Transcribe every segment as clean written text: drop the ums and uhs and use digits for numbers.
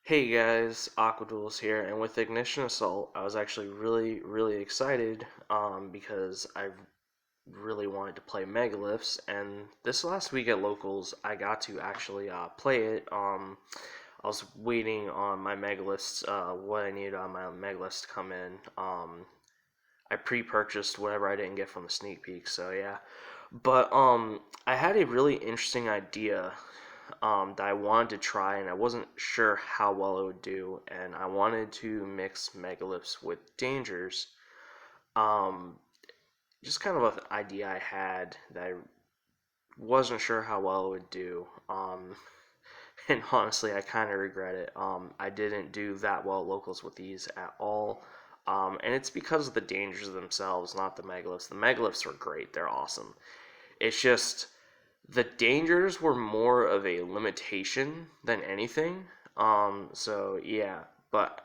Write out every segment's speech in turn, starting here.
Hey guys, Aqua Duelist here, and with Ignition Assault, I was actually really excited because I really wanted to play Megaliths, and this last week at Locals, I got to actually play it. I was waiting on my Megaliths, what I needed on my Megaliths to come in. I pre-purchased whatever I didn't get from the sneak peek, so yeah. But I had a really interesting idea that I wanted to try, and I wasn't sure how well it would do, and I wanted to mix Megaliths with Dangers. Um, just kind of an idea I had that I wasn't sure how well it would do. And honestly, I kind of regret it. I didn't do that well at locals with these at all. And it's because of the Dangers themselves, not the Megaliths. The Megaliths were great; they're awesome. It's just the dangers were more of a limitation than anything. So yeah, but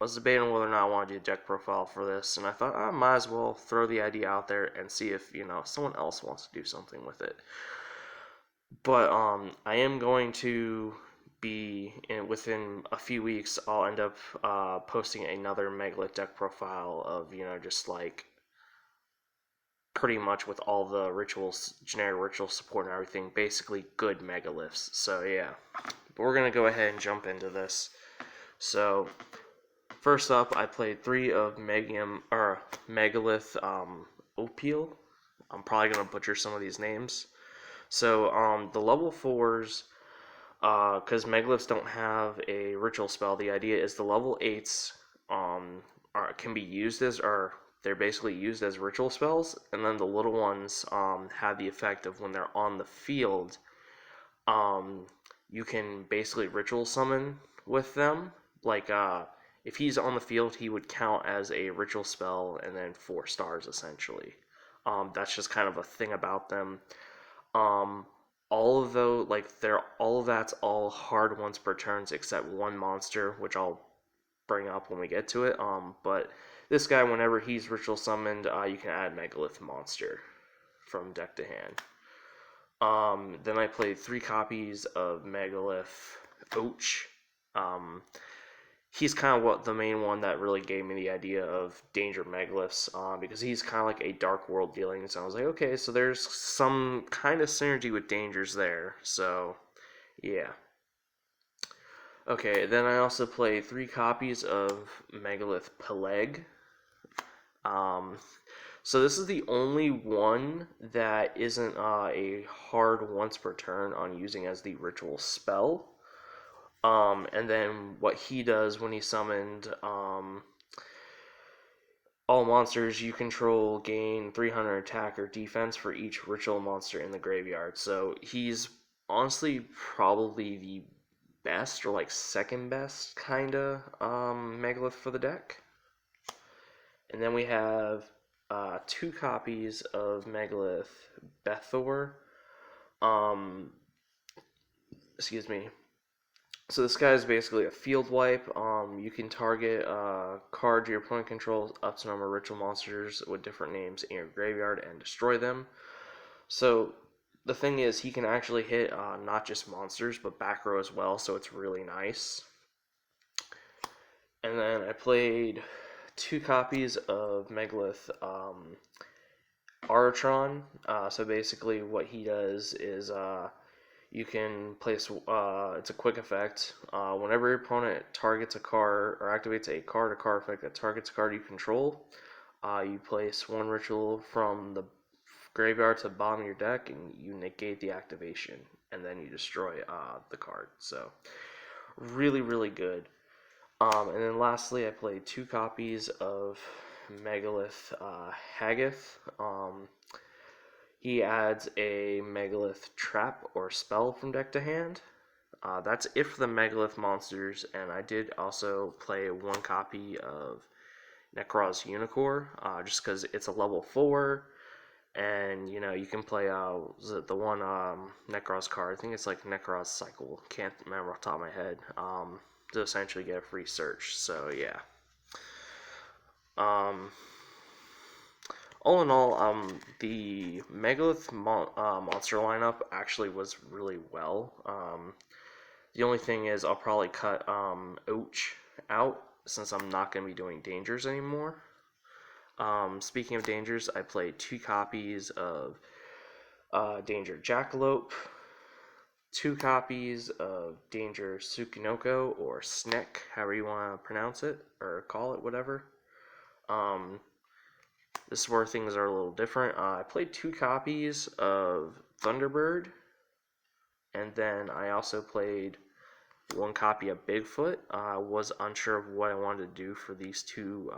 I was debating whether or not I want to do a deck profile for this, and I thought I might as well throw the idea out there and see if someone else wants to do something with it. But I am going to be within a few weeks. I'll end up posting another Megalith deck profile of just like pretty much with all the rituals, generic ritual support and everything, basically good megaliths. So yeah, but we're gonna go ahead and jump into this. So first up, I played 3 of Megalith Opil. I'm probably gonna butcher some of these names. So the level 4s, because Megaliths don't have a ritual spell, the idea is the level 8s can be used as, or they're basically used as ritual spells, and then the little ones have the effect of when they're on the field, um, you can basically ritual summon with them. Like, if he's on the field, he would count as a ritual spell and then 4 stars essentially. That's just kind of a thing about them. Um, all of those, like, they're all of that's all hard once per turns except one monster, which I'll bring up when we get to it. But this guy, whenever he's ritual summoned, you can add Megalith monster from deck to hand. Then I played 3 copies of Megalith Och. Um, he's kind of what the main one that really gave me the idea of Danger Megaliths, because he's kind of like a Dark World dealing. So I was like, okay, so there's some kind of synergy with Dangers there. So yeah. Okay, then I also played 3 copies of Megalith Peleg. Um, so this is the only one that isn't a hard once per turn on using as the ritual spell. And then what he does when he's summoned, all monsters you control gain 300 attack or defense for each ritual monster in the graveyard. So he's honestly probably the best or like second best kinda Megalith for the deck. And then we have 2 copies of Megalith Bethor. Um, excuse me. So this guy is basically a field wipe. You can target cards your opponent controls up to number of ritual monsters with different names in your graveyard and destroy them. So the thing is, he can actually hit not just monsters but back row as well. So it's really nice. And then I played 2 copies of Megalith Aratron. So basically, what he does is you can place. It's a quick effect. Whenever your opponent targets a card or activates a card-to-card effect that targets a card you control, you place 1 ritual from the graveyard to the bottom of your deck, and you negate the activation, and then you destroy the card. So really good. And then lastly, I played 2 copies of Megalith Haggith. He adds a Megalith trap or spell from deck to hand. That's it for the Megalith monsters, and I did also play 1 copy of Necros Unicore, just because it's a level 4, and you can play the one Necros card. I think it's like Necros Cycle. Can't remember off the top of my head. To essentially get a free search. So yeah. Um, all in all, the Megalith monster lineup actually was really well. The only thing is I'll probably cut Och out since I'm not going to be doing dangers anymore. Speaking of dangers, I played 2 copies of Danger Jackalope, 2 copies of Danger Tsukinoko, or Snek, however you want to pronounce it, or call it, whatever. This is where things are a little different. I played 2 copies of Thunderbird, and then I also played 1 copy of Bigfoot. I was unsure of what I wanted to do for these 2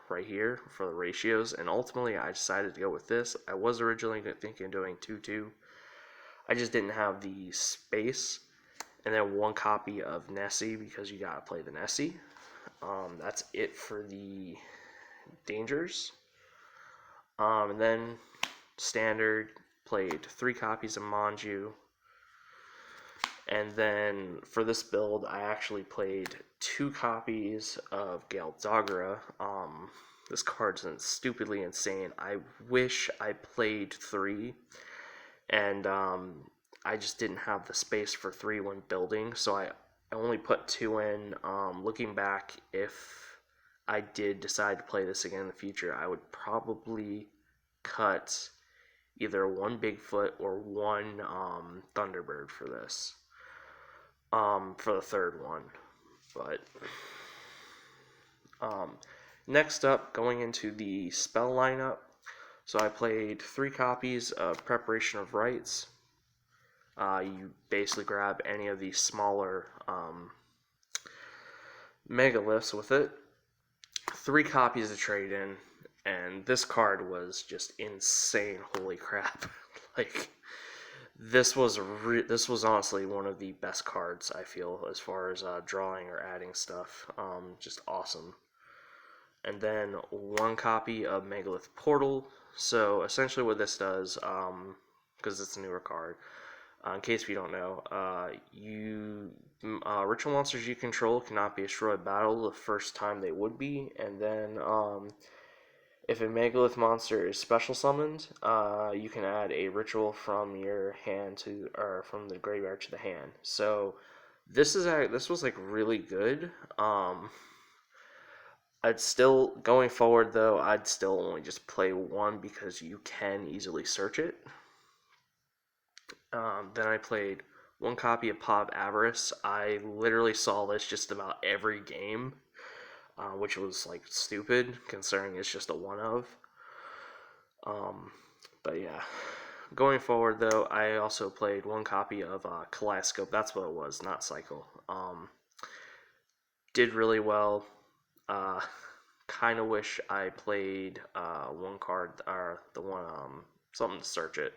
right here for the ratios, and ultimately I decided to go with this. I was originally thinking of doing 2-2. I just didn't have the space. And then 1 copy of Nessie because you gotta play the Nessie. That's it for the dangers. And then standard, played 3 copies of Manju. And then for this build, I actually played 2 copies of Gale Dogura. This card's stupidly insane. I wish I played 3, and I just didn't have the space for 3 when building, so I only put 2 in. Looking back, if I did decide to play this again in the future, I would probably cut either 1 Bigfoot or 1 Thunderbird for this, for the 3rd one. But next up, going into the spell lineup, so I played 3 copies of Preparation of Rites. You basically grab any of these smaller Megaliths with it. 3 copies to trade in, and this card was just insane. Holy crap! Like, this was honestly one of the best cards, I feel, as far as drawing or adding stuff. Just awesome. And then 1 copy of Megalith Portal. So essentially what this does, because it's a newer card, in case you don't know, ritual monsters you control cannot be destroyed by battle the first time they would be, and then if a Megalith monster is special summoned, you can add a ritual from your hand to, or from the graveyard to the hand. So this was like really good. I'd still, going forward though, I'd still only just play 1 because you can easily search it. Then I played 1 copy of Paw of Avarice. I literally saw this just about every game, which was like stupid considering it's just a 1 of. But yeah, going forward though, I also played 1 copy of Kaleidoscope. That's what it was, not Cycle. Did really well. Kind of wish I played 1 card, or the one something to search it.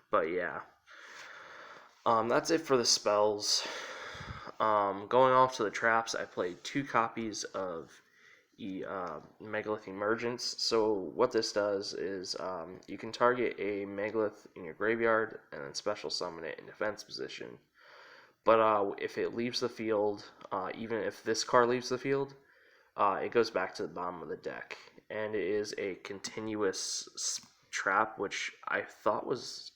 But yeah. That's it for the spells. Going off to the traps, I played 2 copies of Megalith Emergence. So what this does is you can target a Megalith in your graveyard and then special summon it in defense position. But if it leaves the field, even if this card leaves the field, it goes back to the bottom of the deck. And it is a continuous trap, which I thought was...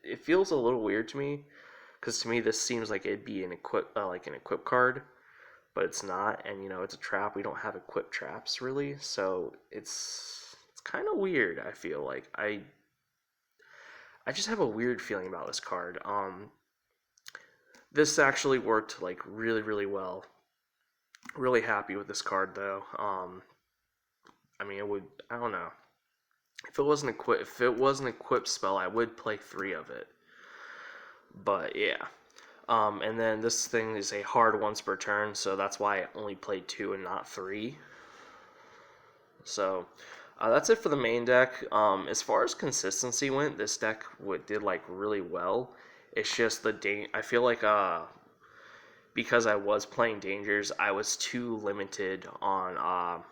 It feels a little weird to me, because to me this seems like it'd be an equip card, but it's not. And it's a trap. We don't have equipped traps really, so it's kind of weird. I feel like I just have a weird feeling about this card. This actually worked like really, really well. Really happy with this card though. I mean, I don't know. If it was an equipped spell, I would play 3 of it. But yeah. And then this thing is a hard once per turn, so that's why I only played 2 and not 3. So that's it for the main deck. As far as consistency went, this deck did like really well. It's just I feel like because I was playing Dangers, I was too limited on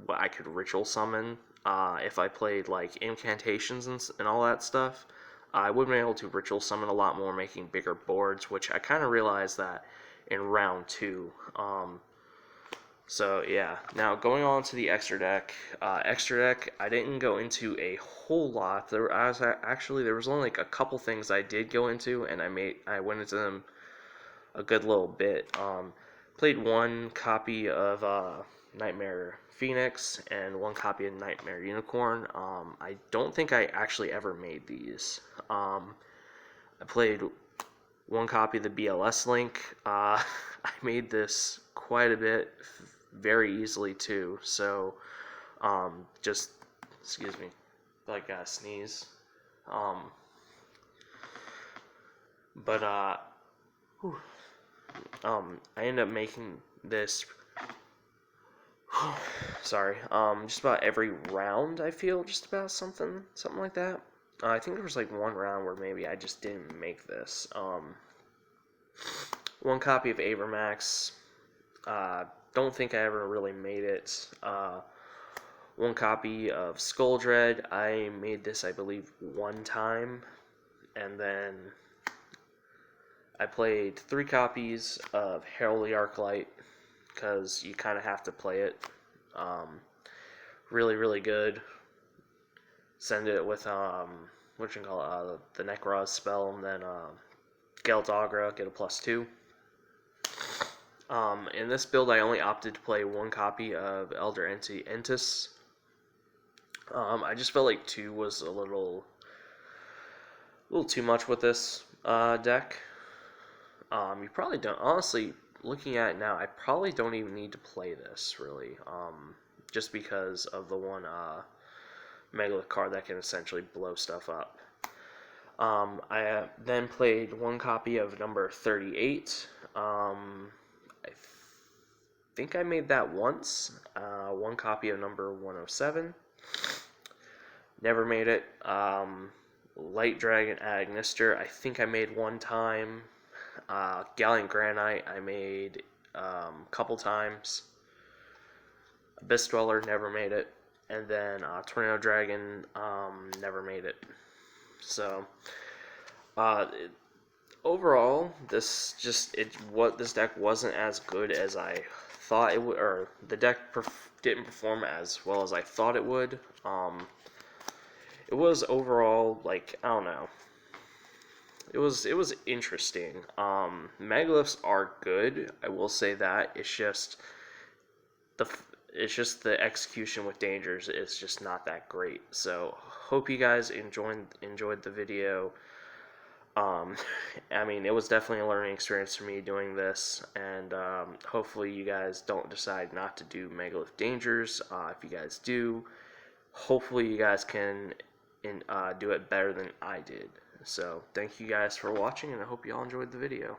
what I could ritual summon. If I played like incantations and all that stuff, I would have been able to ritual summon a lot more, making bigger boards, which I kind of realized that in round 2. So yeah, now going on to the extra deck. I didn't go into a whole lot. There was only like a couple things I did go into, and I went into them a good little bit. Played one copy of Nightmare Phoenix and one copy of Nightmare Unicorn. I don't think I actually ever made these. I played one copy of the BLS Link. I made this quite a bit, very easily too. So, just excuse me, like a sneeze. Um, but whew, I ended up making this. Sorry. Just about every round, I feel just about something like that. I think there was like one round where maybe I just didn't make this. One copy of Avermax. Don't think I ever really made it. One copy of Skull Dread. I made this, I believe, one time, and then I played 3 copies of Herald the Arclight because you kind of have to play it. Really, really good. Send it with what you call it, the Necroz spell, and then Geldogra, get a +2. In this build, I only opted to play one copy of Elder Entis. I just felt like 2 was a little too much with this deck. You probably don't, honestly, looking at it now, I probably don't even need to play this, really, just because of the one Megalith card that can essentially blow stuff up. I then played one copy of number 38. I think I made that once. One copy of number 107. Never made it. Light Dragon Agnister, I think I made one time. Galleon Granite, I made a couple times. Abyss Dweller, never made it. And then Tornado Dragon, never made it. So, overall, this deck wasn't as good as I thought it would, or the deck didn't perform as well as I thought it would. It was overall, like, I don't know. It was interesting. Megaliths are good, I will say that. It's just the execution with dangers is just not that great. So hope you guys enjoyed the video. I mean, it was definitely a learning experience for me doing this, and hopefully you guys don't decide not to do Megalith Dangers. If you guys do, hopefully you guys can do it better than I did. So thank you guys for watching, and I hope you all enjoyed the video.